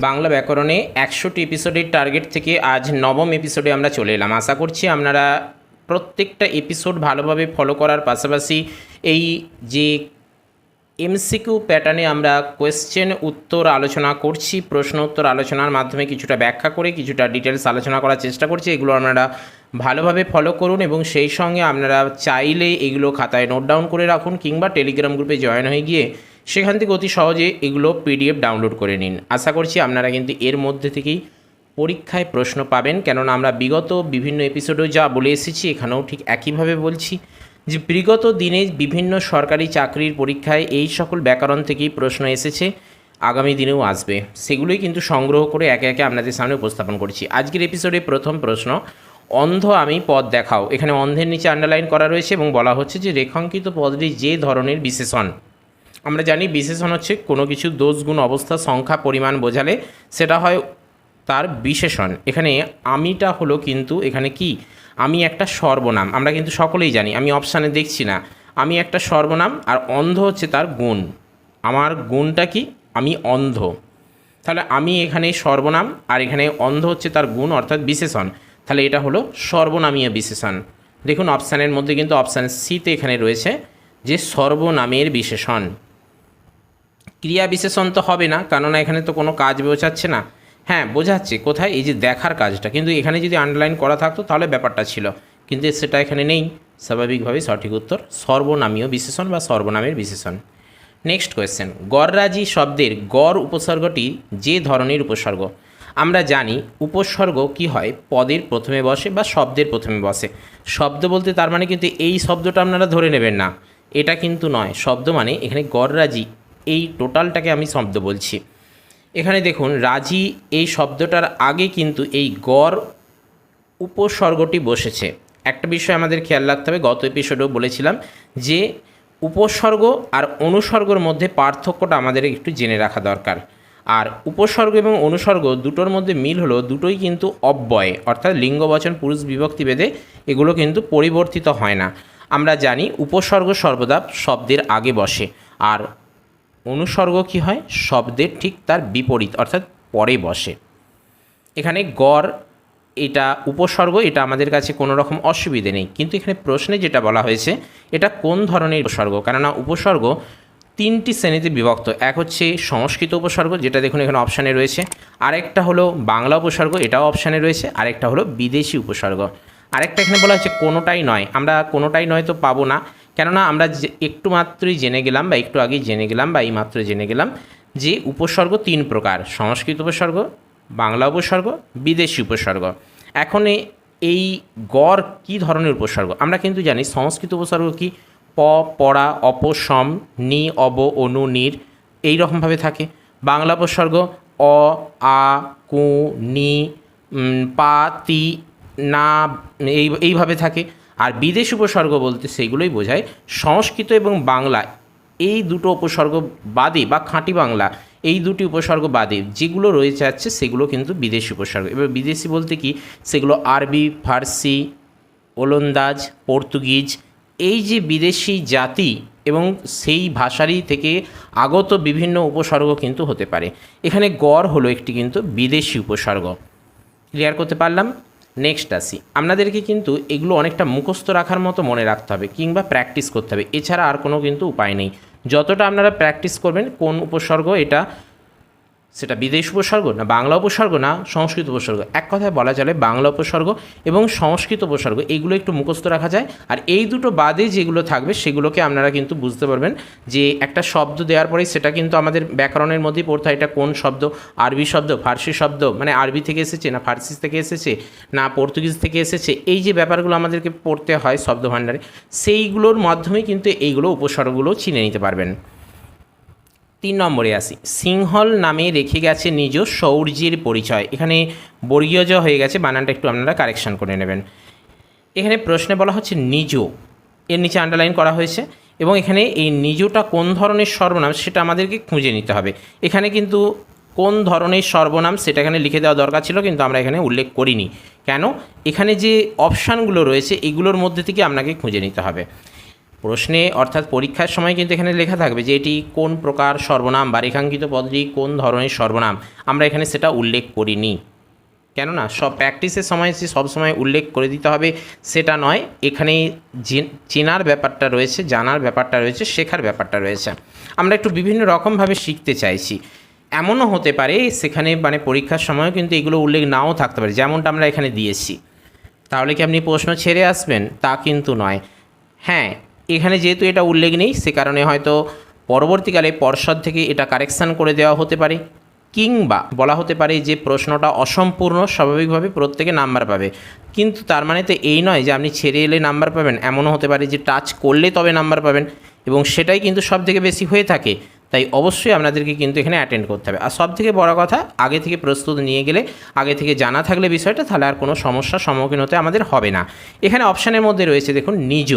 বাংলা ব্যাকরণে ১০০টি এপিসোডের টার্গেট থেকে আজ নবম এপিসোডে আমরা চলে এলাম। আশা করছি আপনারা প্রত্যেকটা এপিসোড ভালোভাবে ফলো করার পাশাপাশি এই যে এমসিকিউ প্যাটার্নে আমরা কোয়েশ্চেন উত্তর আলোচনা করছি, প্রশ্ন উত্তর আলোচনার মাধ্যমে কিছুটা ব্যাখ্যা করে কিছুটা ডিটেলস আলোচনা করার চেষ্টা করছি, এগুলো আপনারা ভালোভাবে ফলো করুন এবং সেই সঙ্গে আপনারা চাইলে এগুলো খাতায় নোট ডাউন করে রাখুন কিংবা টেলিগ্রাম গ্রুপে জয়েন হয়ে গিয়ে সেখান থেকে অতি সহজে এগুলো পিডিএফ ডাউনলোড করে নিন। আশা করছি আপনারা কিন্তু এর মধ্যে থেকেই পরীক্ষায় প্রশ্ন পাবেন, কেননা আমরা বিগত বিভিন্ন এপিসোডেও যা বলে এসেছি এখানেও ঠিক একইভাবে বলছি যে বিগত দিনে বিভিন্ন সরকারি চাকরির পরীক্ষায় এই সকল ব্যাকরণ থেকেই প্রশ্ন এসেছে, আগামী দিনেও আসবে, সেগুলোই কিন্তু সংগ্রহ করে একে একে আপনাদের সামনে উপস্থাপন করছি। আজকের এপিসোডে প্রথম প্রশ্ন, অন্ধ আমি পদ দেখাও। এখানে অন্ধের নিচে আন্ডারলাইন করা রয়েছে এবং বলা হচ্ছে যে রেখাঙ্কিত পদটি যে ধরনের বিশেষণ। আমরা জানি বিশেষণ হচ্ছে কোনো কিছু দোষ গুণ অবস্থা সংখ্যা পরিমাণ বোঝালে সেটা হয় তার বিশেষণ। এখানে আমিটা হলো কিন্তু এখানে কি, আমি একটা সর্বনাম, আমরা কিন্তু সকলেই জানি, আমি অপশানে দেখছি না, আমি একটা সর্বনাম আর অন্ধ হচ্ছে তার গুণ। আমার গুণটা কি, আমি অন্ধ, তাহলে আমি এখানে সর্বনাম আর এখানে অন্ধ হচ্ছে তার গুণ অর্থাৎ বিশেষণ, তাহলে এটা হলো সর্বনামীয় বিশেষণ। দেখুন অপশানের মধ্যে কিন্তু অপশান সিতে এখানে রয়েছে যে সর্বনামের বিশেষণ। ক্রিয়া বিশেষণ তো হবে না, কেননা এখানে তো কোনো কাজ বোঝাচ্ছে না। হ্যাঁ বোঝাচ্ছে কোথায়, এই যে দেখার কাজটা, কিন্তু এখানে যদি আন্ডারলাইন করা থাকতো তাহলে ব্যাপারটা ছিল, কিন্তু সেটা এখানে নেই। স্বাভাবিকভাবেই সঠিক উত্তর সর্বনামীয় বিশেষণ বা সর্বনামের বিশেষণ। নেক্সট কোয়েশ্চেন, গড়রাজি শব্দের গড় উপসর্গটি যে ধরনের উপসর্গ। আমরা জানি উপসর্গ কি হয়, পদের প্রথমে বসে বা শব্দের প্রথমে বসে। শব্দ বলতে তার মানে কিন্তু এই শব্দটা আপনারা ধরে নেবেন না, এটা কিন্তু নয়। শব্দ মানে এখানে গড়রাজি, এই টোটালটাকে আমি শব্দ বলছি। এখানে দেখুন রাজি এই শব্দটার আগে কিন্তু এই গড় উপসর্গটি বসেছে। একটা বিষয় আমাদের খেয়াল রাখতে হবে, গত এপিসোডেও বলেছিলাম যে উপসর্গ আর অনুসর্গর মধ্যে পার্থক্যটা আমাদের একটু জেনে রাখা দরকার। আর উপসর্গ এবং অনুসর্গ দুটোর মধ্যে মিল হলো দুটোই কিন্তু অব্যয়, অর্থাৎ লিঙ্গ বচন পুরুষ বিভক্তি ভেদে এগুলো কিন্তু পরিবর্তিত হয় না। আমরা জানি উপসর্গ সর্বদা শব্দের আগে বসে, আর অনুসর্গ কি হয়, শব্দের ঠিক তার বিপরীত অর্থাৎ পরে বসে। এখানে গড় এটা উপসর্গ, এটা আমাদের কাছে কোনো রকম অসুবিধে নেই, কিন্তু এখানে প্রশ্নে যেটা বলা হয়েছে এটা কোন ধরনের উপসর্গ, কেননা উপসর্গ তিনটি শ্রেণীতে বিভক্ত। এক হচ্ছে সংস্কৃত উপসর্গ, যেটা দেখুন এখানে অপশানে রয়েছে, আরেকটা হলো বাংলা উপসর্গ, এটাও অপশানে রয়েছে, আরেকটা হলো বিদেশি উপসর্গ। আরেকটা এখানে বলা হচ্ছে কোনোটাই নয়। আমরা কোনোটাই নয় তো পাবো না, কেননা আমরা একটু মাত্রই জেনে গেলাম বা একটু আগেই জেনে গেলাম বা এই মাত্র জেনে গেলাম যে উপসর্গ তিন প্রকার, সংস্কৃত উপসর্গ, বাংলা উপসর্গ, বিদেশি উপসর্গ। এখন এই গড় কী ধরনের উপসর্গ, আমরা কিন্তু জানি সংস্কৃত উপসর্গ কি, প, পড়া, অপসম, নি, অব, অনু, নির, এই রকমভাবে থাকে। বাংলা উপসর্গ অ, আ, কু, নি, পা, তি, না, এইভাবে থাকে। আর বিদেশি উপসর্গ বলতে সেগুলোই বোঝায় সংস্কৃত এবং বাংলা এই দুটো উপসর্গ বাদে বা খাঁটি বাংলা এই দুটি উপসর্গ বাদে যেগুলো রয়েছে যাচ্ছে সেগুলো কিন্তু বিদেশি উপসর্গ। এবার বিদেশি বলতে কি, সেগুলো আরবি, ফার্সি, ওলন্দাজ, পর্তুগিজ, এই যে বিদেশি জাতি এবং সেই ভাষারই থেকে আগত বিভিন্ন উপসর্গ কিন্তু হতে পারে। এখানে গড় হলো একটি কিন্তু বিদেশি উপসর্গ। ক্লিয়ার করতে পারলাম? নেক্সট আসি, আপনাদেরকে কিন্তু এগুলো অনেকটা মুখস্থ রাখার মতো মনে রাখতে হবে কিংবা প্র্যাকটিস করতে হবে, এছাড়া আর কোনো কিন্তু উপায় নেই। যতটা আপনারা প্র্যাকটিস করবেন কোন উপসর্গ এটা, সেটা বিদেশি উপসর্গ না বাংলা উপসর্গ না সংস্কৃত উপসর্গ, এক কথায় বলা চলে বাংলা উপসর্গ এবং সংস্কৃত উপসর্গ, এইগুলো একটু মুখস্থ রাখা যায়। আর এই দুটো বাদে যেগুলো থাকবে সেগুলোকে আপনারা কিন্তু বুঝতে পারবেন যে একটা শব্দ দেওয়ার পরেই সেটা কিন্তু আমাদের ব্যাকরণের মধ্যেই পড়তে হয়, এটা কোন শব্দ, আরবি শব্দ, ফার্সি শব্দ, মানে আরবি থেকে এসেছে না ফার্সি থেকে এসেছে না পর্তুগিজ থেকে এসেছে, এই যে ব্যাপারগুলো আমাদেরকে পড়তে হয় শব্দ ভাণ্ডারে, সেইগুলোর মাধ্যমেই কিন্তু এইগুলো উপসর্গগুলো চিনে নিতে পারবেন। 3 নম্বরে আসি, সিংহল নামে রেখে গেছে নিজ শৌর্যের পরিচয়। এখানে বর্গীয় জ হয়ে গেছে, বানানটা একটু আপনারা কারেকশান করে নেবেন। এখানে প্রশ্নে বলা হচ্ছে নিজ, এর নিচে আন্ডারলাইন করা হয়েছে এবং এখানে এই নিজটা কোন ধরনের সর্বনাম সেটা আমাদেরকে খুঁজে নিতে হবে। এখানে কিন্তু কোন ধরনের সর্বনাম সেটা এখানে লিখে দেওয়া দরকার ছিল, কিন্তু আমরা এখানে উল্লেখ করিনি। কেন, এখানে যে অপশানগুলো রয়েছে এগুলোর মধ্যে থেকে আপনাকে খুঁজে নিতে হবে। প্রশ্নে অর্থাৎ পরীক্ষার সময় কিন্তু এখানে লেখা থাকবে যে এটি কোন প্রকার সর্বনাম বা রেখাঙ্কিত পদটি কোন ধরনের সর্বনাম, আমরা এখানে সেটা উল্লেখ করিনি। কেননা সব প্র্যাকটিসের সময় সে সবসময় উল্লেখ করে দিতে হবে সেটা নয়, এখানে চেনার ব্যাপারটা রয়েছে, জানার ব্যাপারটা রয়েছে, শেখার ব্যাপারটা রয়েছে। আমরা একটু বিভিন্ন রকমভাবে শিখতে চাইছি। এমনও হতে পারে সেখানে মানে পরীক্ষার সময়ও কিন্তু এগুলো উল্লেখ নাও থাকতে পারে, যেমনটা আমরা এখানে দিয়েছি। তাহলে কি আপনি প্রশ্ন ছেড়ে আসবেন? তা কিন্তু নয়। হ্যাঁ, এখানে যেহেতু এটা উল্লেখ নেই সে কারণে হয়তো পরবর্তীকালে পর্ষদ থেকে এটা কারেকশান করে দেওয়া হতে পারে, কিংবা বলা হতে পারে যে প্রশ্নটা অসম্পূর্ণ, স্বাভাবিকভাবে প্রত্যেকে নাম্বার পাবে, কিন্তু তার মানে তো এই নয় যে আপনি ছেড়ে এলে নাম্বার পাবেন। এমনও হতে পারে যে টাচ করলে তবে নাম্বার পাবেন, এবং সেটাই কিন্তু সব থেকে বেশি হয়ে থাকে। তাই অবশ্যই আপনাদেরকে কিন্তু এখানে অ্যাটেন্ড করতে হবে। আর সব থেকে বড় কথা, আগে থেকে প্রস্তুত নিয়ে গেলে, আগে থেকে জানা থাকলে বিষয়টা, তাহলে আর কোনো সমস্যার সম্মুখীন হতে আমাদের হবে না। এখানে অপশানের মধ্যে রয়েছে দেখুন নিজ,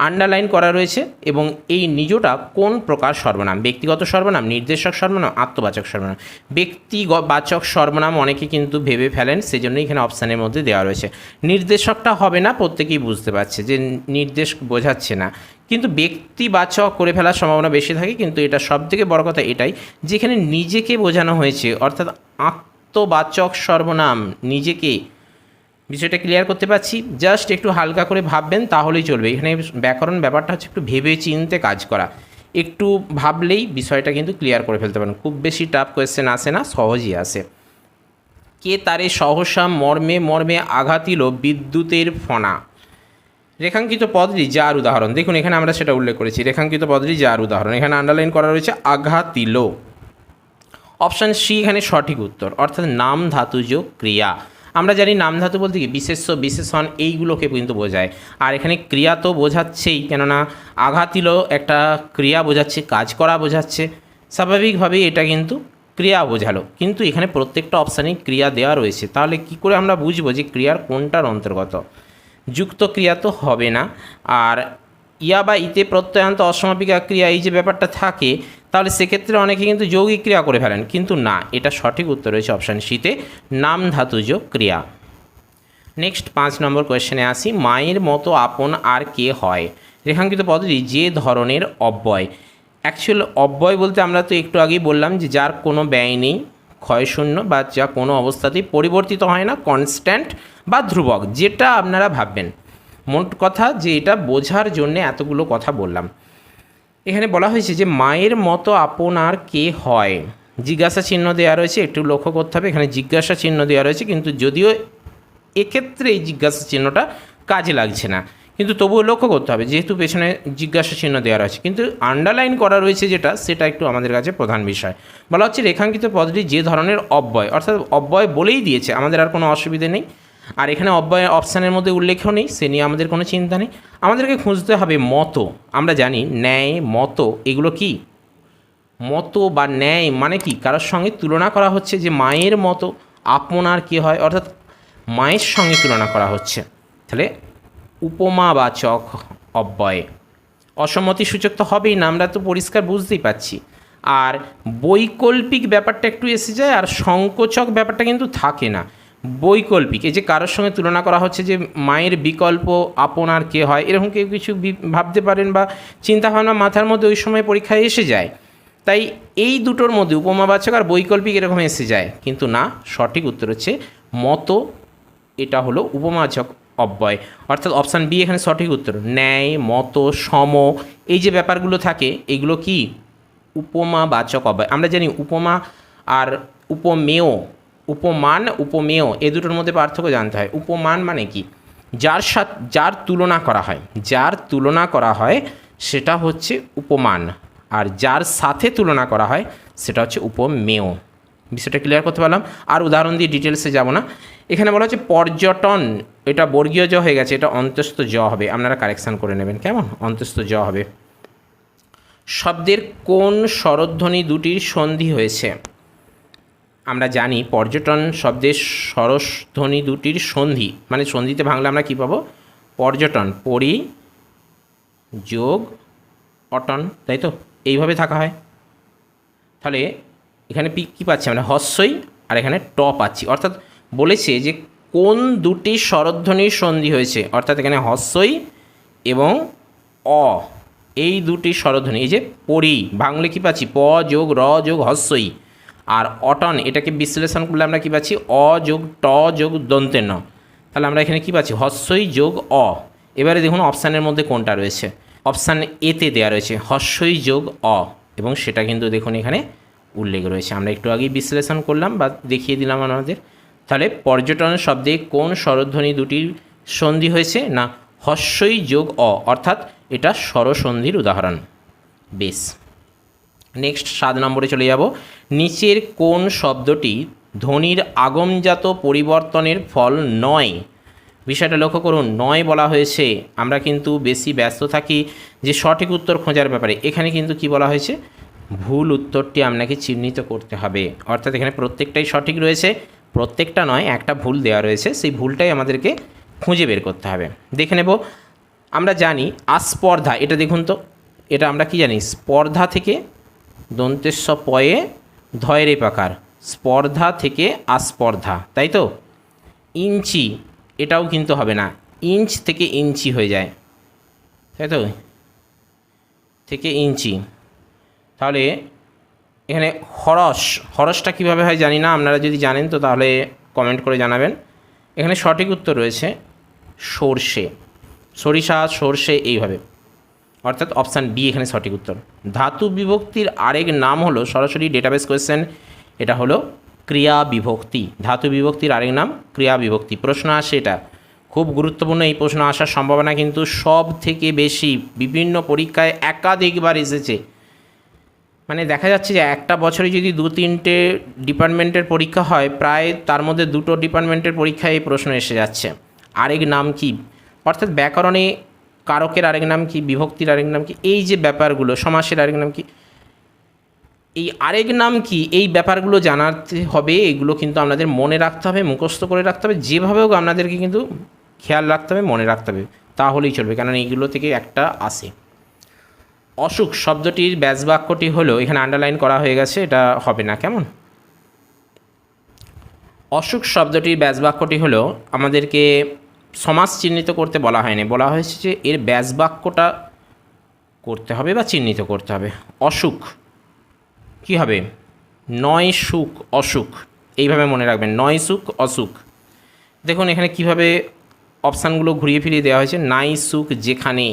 আন্ডারলাইন করা রয়েছে, এবং এই নিজটা কোন প্রকার সর্বনাম? ব্যক্তিগত সর্বনাম, নির্দেশক সর্বনাম, আত্মবাচক সর্বনাম। ব্যক্তিবাচক সর্বনাম অনেকে কিন্তু ভেবে ফেলেন, সেজন্য এখানে অপশানের মধ্যে দেওয়া রয়েছে। নির্দেশকটা হবে না, প্রত্যেকেই বুঝতে পারছে যে নির্দেশ বোঝাচ্ছে না, কিন্তু ব্যক্তিবাচক করে ফেলার সম্ভাবনা বেশি থাকে। কিন্তু এটা সবথেকে বড় কথা এটাই, যেখানে নিজেকে বোঝানো হয়েছে, অর্থাৎ আত্মবাচক সর্বনাম, নিজেকে। বিষয়টা ক্লিয়ার করতে পারছি? জাস্ট একটু হালকা করে ভাববেন তাহলেই চলবে। এখানে ব্যাকরণ ব্যাপারটা হচ্ছে একটু ভেবে চিনতে কাজ করা, একটু ভাবলেই বিষয়টা কিন্তু ক্লিয়ার করে ফেলতে পারেন। খুব বেশি টাফ কোয়েশ্চেন আসে না, সহজই আসে। কে তারে সহসা মর্মে মর্মে আঘাতিল বিদ্যুতের ফণা? রেখাঙ্কিত পদটি যার উদাহরণ, দেখুন এখানে আমরা সেটা উল্লেখ করেছি, রেখাঙ্কিত পদটি যার উদাহরণ। এখানে আন্ডারলাইন করা রয়েছে আঘাতিল। অপশান সি এখানে সঠিক উত্তর, অর্থাৎ নাম ধাতুজ ক্রিয়া। আমরা জানি নাম ধাতু বলতে কি বিশেষ্য, বিশেষণ, এইগুলোকে কিন্তু বোঝায়। আর এখানে ক্রিয়া তো বোঝাচ্ছেই, কেননা আঘাতিল একটা ক্রিয়া বোঝাচ্ছে, কাজ করা বোঝাচ্ছে, স্বাভাবিকভাবেই এটা কিন্তু ক্রিয়া বোঝালো। কিন্তু এখানে প্রত্যেকটা অপশানেই ক্রিয়া দেওয়া রয়েছে, তাহলে কি করে আমরা বুঝবো যে ক্রিয়ার কোনটার অন্তর্গত? যুক্ত ক্রিয়া তো হবে না। আর ইয়া বা ইতে প্রত্যয়ান্ত অসমাপিকা ক্রিয়া, এই যে ব্যাপারটা থাকে, তাহলে সেক্ষেত্রে অনেকে কিন্তু যৌগিক ক্রিয়া করে ফেলেন, কিন্তু না, এটা সঠিক উত্তর রয়েছে অপশান সিতে, নাম ধাতুজ ক্রিয়া। নেক্সট 5 নম্বর কোয়েশ্চেনে আসি। মায়ের মতো আপন আর কে হয়? রেখাঙ্কিত পদটি যে ধরনের অব্যয়। অ্যাকচুয়াল অব্যয় বলতে আমরা তো একটু আগেই বললাম যে যার কোনো ব্যয় নেই, ক্ষয়শূন্য, বা যা কোনো অবস্থাতেই পরিবর্তিত হয় না, কনস্ট্যান্ট বা ধ্রুবক, যেটা আপনারা ভাববেন। মোট কথা যে এটা বোঝার জন্য এতগুলো কথা বললাম। এখানে বলা হয়েছে যে মায়ের মতো আপনার কে হয়, জিজ্ঞাসা চিহ্ন দেওয়া রয়েছে, একটু লক্ষ্য করতে হবে। এখানে জিজ্ঞাসা চিহ্ন দেওয়া রয়েছে, কিন্তু যদিও এক্ষেত্রে এই জিজ্ঞাসা চিহ্নটা কাজে লাগছে না, কিন্তু তবুও লক্ষ্য করতে হবে, যেহেতু পেছনে জিজ্ঞাসা চিহ্ন দেওয়া রয়েছে, কিন্তু আন্ডারলাইন করা রয়েছে যেটা, সেটা একটু আমাদের কাছে প্রধান বিষয়। বলা হচ্ছে রেখাঙ্কিত পদটি যে ধরনের অব্যয়, অর্থাৎ অব্যয় বলেই দিয়েছে, আমাদের আর কোনো অসুবিধে নেই। আর এখানে অব্যয় অপশানের মধ্যে উল্লেখও নেই, সে নিয়ে আমাদের কোনো চিন্তা নেই। আমাদেরকে খুঁজতে হবে মতো। আমরা জানি ন্যায়, মতো, এগুলো কি? মতো বা ন্যায় মানে কি? কারোর সঙ্গে তুলনা করা হচ্ছে, যে মায়ের মতো আপনার কে হয়, অর্থাৎ মায়ের সঙ্গে তুলনা করা হচ্ছে, তাহলে উপমাবাচক অব্যয়। অসম্মতি সূচক তো হবেই না, আমরা তো পরিষ্কার বুঝতেই পাচ্ছি। আর বৈকল্পিক ব্যাপারটা একটু এসে যায়, আর সংকোচক ব্যাপারটা কিন্তু থাকে না। বৈকল্পিক, এই যে কারোর সঙ্গে তুলনা করা হচ্ছে, যে মায়ের বিকল্প আপনার কে হয়, এরকম কেউ কিছু ভাবতে পারেন, বা চিন্তাভাবনা মাথার মধ্যে ওই সময় পরীক্ষায় এসে যায়। তাই এই দুটোর মধ্যে উপমাবাচক আর বৈকল্পিক এরকম এসে যায়, কিন্তু না, সঠিক উত্তর হচ্ছে মতো, এটা হলো উপমাবাচক অব্যয়, অর্থাৎ অপশান বি এখানে সঠিক উত্তর। ন্যায়, মতো, সম, এই যে ব্যাপারগুলো থাকে, এগুলো কি? উপমাবাচক অব্যয়। আমরা জানি উপমা আর উপমেয়, উপমান, উপমেয়, এ দুটোর মধ্যে পার্থক্য জানতে হয়। উপমান মানে কি? যার তুলনা করা হয়, যার তুলনা করা হয় সেটা হচ্ছে উপমান, আর যার সাথে তুলনা করা হয় সেটা হচ্ছে উপমেয়। বিষয়টা ক্লিয়ার করতে পারলাম। আর উদাহরণ দিয়ে ডিটেলসে যাব না। এখানে বলা হচ্ছে পর্যটন, এটা বর্গীয় জ হয়ে গেছে, এটা অন্তস্থ জ হবে, আপনারা কারেকশান করে নেবেন, কেমন? অন্তস্থ জ হবে। শব্দের কোন স্বরধ্বনি দুটির সন্ধি হয়েছে? আমরা জানি পর্যটন শব্দের স্বরধ্বনি দুটির সন্ধি, মানে সন্ধিতে ভাঙলে আমরা কী পাবো? পর্যটন, পরি যোগ অটন, তাই তো, এইভাবে থাকা হয়। তাহলে এখানে কী পাচ্ছি আমরা? হস্যই, আর এখানে ট পাচ্ছি, অর্থাৎ বলেছে যে কোন দুটি স্বরধ্বনির সন্ধি হয়েছে, অর্থাৎ এখানে হস্যই এবং অ, এই দুটি স্বরধ্বনি, এই যে পরি ভাঙলে কী পাচ্ছি প যোগ র যোগ হস্যই, আর অটন এটাকে বিশ্লেষণ করলে আমরা কী পাচ্ছি অ যোগ ট যোগ দন্তে ন, তাহলে আমরা এখানে কী পাচ্ছি হস্যই যোগ অ। এবারে দেখুন অপশানের মধ্যে কোনটা রয়েছে, অপশান এতে দেওয়া রয়েছে হস্যই যোগ অ, এবং সেটা কিন্তু দেখুন এখানে উল্লেখ রয়েছে। আমরা একটু আগেই বিশ্লেষণ করলাম বা দেখিয়ে দিলাম আমাদের। তাহলে পর্যটন শব্দে কোন স্বরধ্বনি দুটির সন্ধি হয়েছে, না হস্যই যোগ অ, অর্থাৎ এটা স্বরসন্ধির উদাহরণ। বেশ, নেক্সট 7 নম্বরে চলে যাব। নিচের কোন শব্দটি ধ্বনির আগমজাত পরিবর্তনের ফল নয়? বিষয়টা লক্ষ্য করুন, নয় বলা হয়েছে। আমরা কিন্তু বেশি ব্যস্ত থাকি যে সঠিক উত্তর খোঁজার ব্যাপারে, এখানে কিন্তু কি বলা হয়েছে, ভুল উত্তরটি আপনাকে চিহ্নিত করতে হবে। অর্থাৎ এখানে প্রত্যেকটাই সঠিক রয়েছে, প্রত্যেকটা নয়, একটা ভুল দেওয়া রয়েছে, সেই ভুলটাই আমাদেরকে খুঁজে বের করতে হবে। দেখে নেব, আমরা জানি আস্পর্ধা, এটা দেখুন তো, এটা আমরা কি জানি, স্পর্ধা থেকে দন্তেস্ব পয়ে ধয়রে পাকার, স্পর্ধা থেকে আস্পর্ধা, তাই তো। ইঞ্চি, এটাও কিন্তু হবে না, ইঞ্চ থেকে ইঞ্চি হয়ে যায়, তাই তো, থেকে ইঞ্চি। তাহলে এখানে হরস, হরসটা কীভাবে হয় জানি না, আপনারা যদি জানেন তো তাহলে কমেন্ট করে জানাবেন। এখানে সঠিক উত্তর রয়েছে সর্ষে, সরিষা সর্ষে এইভাবে, অর্থাৎ অপশান বি এখানে সঠিক উত্তর। ধাতু বিভক্তির আরেক নাম হলো, সরাসরি ডেটাবেস কোয়েশ্চেন, এটা হলো ক্রিয়া বিভক্তি। ধাতু বিভক্তির আরেক নাম ক্রিয়া বিভক্তি। প্রশ্ন আসে, এটা খুব গুরুত্বপূর্ণ, এই প্রশ্ন আসার সম্ভাবনা কিন্তু সব থেকে বেশি, বিভিন্ন পরীক্ষায় একাধিকবার এসেছে। মানে দেখা যাচ্ছে যে একটা বছরে যদি 2-3টে ডিপার্টমেন্টের পরীক্ষা হয়, প্রায় তার মধ্যে 2টো ডিপার্টমেন্টের পরীক্ষায় এই প্রশ্ন এসে যাচ্ছে। আরেক নাম কি, অর্থাৎ ব্যাকরণে কারকের আরেক নাম কি, বিভক্তির আরেক নাম কি, এই যে ব্যাপারগুলো, সমাসের আরেক নাম কি, এই আরেক নাম কি, এই ব্যাপারগুলো জানাতে হবে। এগুলো কিন্তু আপনাদের মনে রাখতে হবে, মুখস্থ করে রাখতে হবে, যেভাবে হোক আপনাদেরকে কিন্তু খেয়াল রাখতে হবে, মনে রাখতে হবে, তাহলেই চলবে, কারণ এইগুলো থেকে একটা আসে। অসুখ শব্দটির ব্যাসবাক্যটি হলো, এখানে আন্ডারলাইন করা হয়ে গেছে, এটা হবে না, কেমন। অসুখ শব্দটির ব্যাসবাক্যটি হলো, আমাদেরকে সমাস চিহ্নিত করতে বলা হয়নি, বলা হয়েছে যে এর ব্যাসবাক্যটা করতে হবে বা চিহ্নিত করতে হবে। অসুখ কী হবে, নয় সুখ অসুখ, এইভাবে মনে রাখবেন, নয় সুখ অসুখ। দেখুন এখানে কিভাবে অপশানগুলো ঘুরিয়ে ফিরিয়ে দেওয়া হয়েছে। নাই সুখ যেখানে,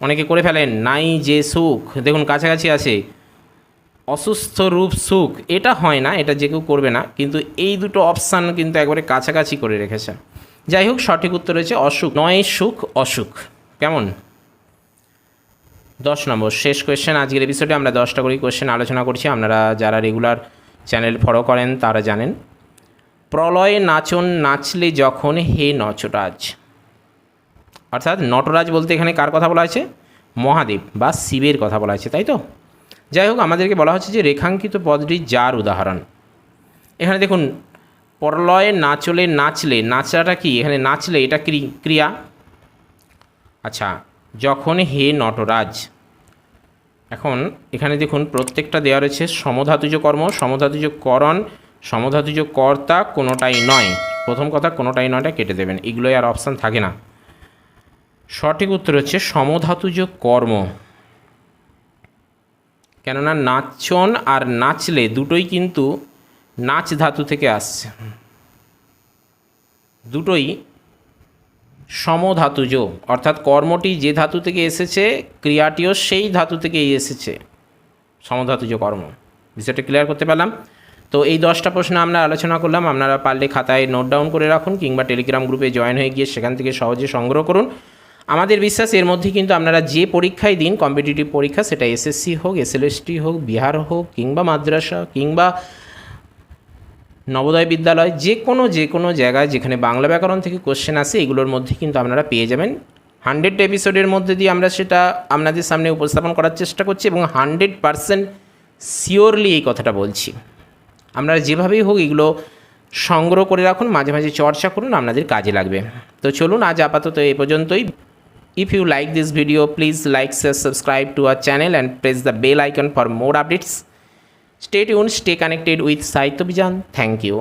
অনেকে করে ফেলেন নাই যে সুখ, দেখুন কাছাকাছি আছে। অসুস্থ রূপ সুখ, এটা হয় না, এটা যে কেউ করবে না, কিন্তু এই দুটো অপশান কিন্তু একবারে কাছাকাছি করে রেখেছে। যাই হোক, সঠিক উত্তর রয়েছে অসুখ, নয় সুখ অসুখ, কেমন। 10 নম্বর শেষ কোয়েশ্চেন আজকের এপিসোডে। আমরা 10টা করে কোয়েশ্চেন আলোচনা করছি, আপনারা যারা রেগুলার চ্যানেল ফলো করেন তারা জানেন। প্রলয়ে নাচন নাচলে যখন হে নচরাজ, অর্থাৎ নটরাজ বলতে এখানে কার কথা বলা হয়েছে, মহাদেব বা শিবের কথা বলা হয়েছে, তাই তো। যাই হোক, আমাদেরকে বলা হচ্ছে যে রেখাঙ্কিত পদটি যার উদাহরণ। এখানে দেখুন, প্রলয়ে নাচলে নাচলে, নাচাটা কি, এখানে নাচলে এটা ক্রিয়া। আচ্ছা, যখন হে নটরাজ, এখন এখানে দেখুন প্রত্যেকটা দেওয়া রয়েছে সমধাতুজ কর্ম, সমধাতুজ করণ, সমধাতুজ কর্তা, কোনোটাই নয়। প্রথম কথা কোনোটাই নয়টা কেটে দেবেন, এগুলোই আর অপশান থাকে না। সঠিক উত্তর হচ্ছে সমধাতুজ কর্ম, কেননা নাচন আর নাচলে দুটোই কিন্তু নাচ ধাতু থেকে আসছে, দুটোই সমধাতুজ, অর্থাৎ কর্মটি যে ধাতু থেকে এসেছে ক্রিয়াটিও সেই ধাতু থেকেই এসেছে, সমধাতুজ কর্ম। বিষয়টা ক্লিয়ার করতে পারলাম তো। এই 10টা প্রশ্ন আমরা আলোচনা করলাম, আপনারা পারলে খাতায় নোট ডাউন করে রাখুন, কিংবা টেলিগ্রাম গ্রুপে জয়েন হয়ে গিয়ে সেখান থেকে সহজে সংগ্রহ করুন। আমাদের বিশ্বাস এর মধ্যে কিন্তু আপনারা যে পরীক্ষায় দিন, কম্পিটিটিভ পরীক্ষা, সেটা এসএসসি হোক, এসএলএসটি হোক, বিহার হোক, কিংবা মাদ্রাসা, কিংবা নবোদয় বিদ্যালয়, যে কোনো জায়গায় যেখানে বাংলা ব্যাকরণ থেকে কোশ্চেন আসে, এগুলোর মধ্যে কিন্তু আপনারা পেয়ে যাবেন। 100 এপিসোডের মধ্যে দিয়ে আমরা সেটা আপনাদের সামনে উপস্থাপন করার চেষ্টা করছি, এবং 100% শিওরলি এই কথাটা বলছি। আপনারা যেভাবেই হোক এগুলো সংগ্রহ করে রাখুন, মাঝে মাঝে চর্চা করুন, আপনাদের কাজে লাগবে। তো চলুন, আজ আপাতত এই পর্যন্তই। If you like this video, please like, share, subscribe to our channel and press the bell icon for more updates. Stay tuned, stay connected with Sahitya Abhijan. Thank you.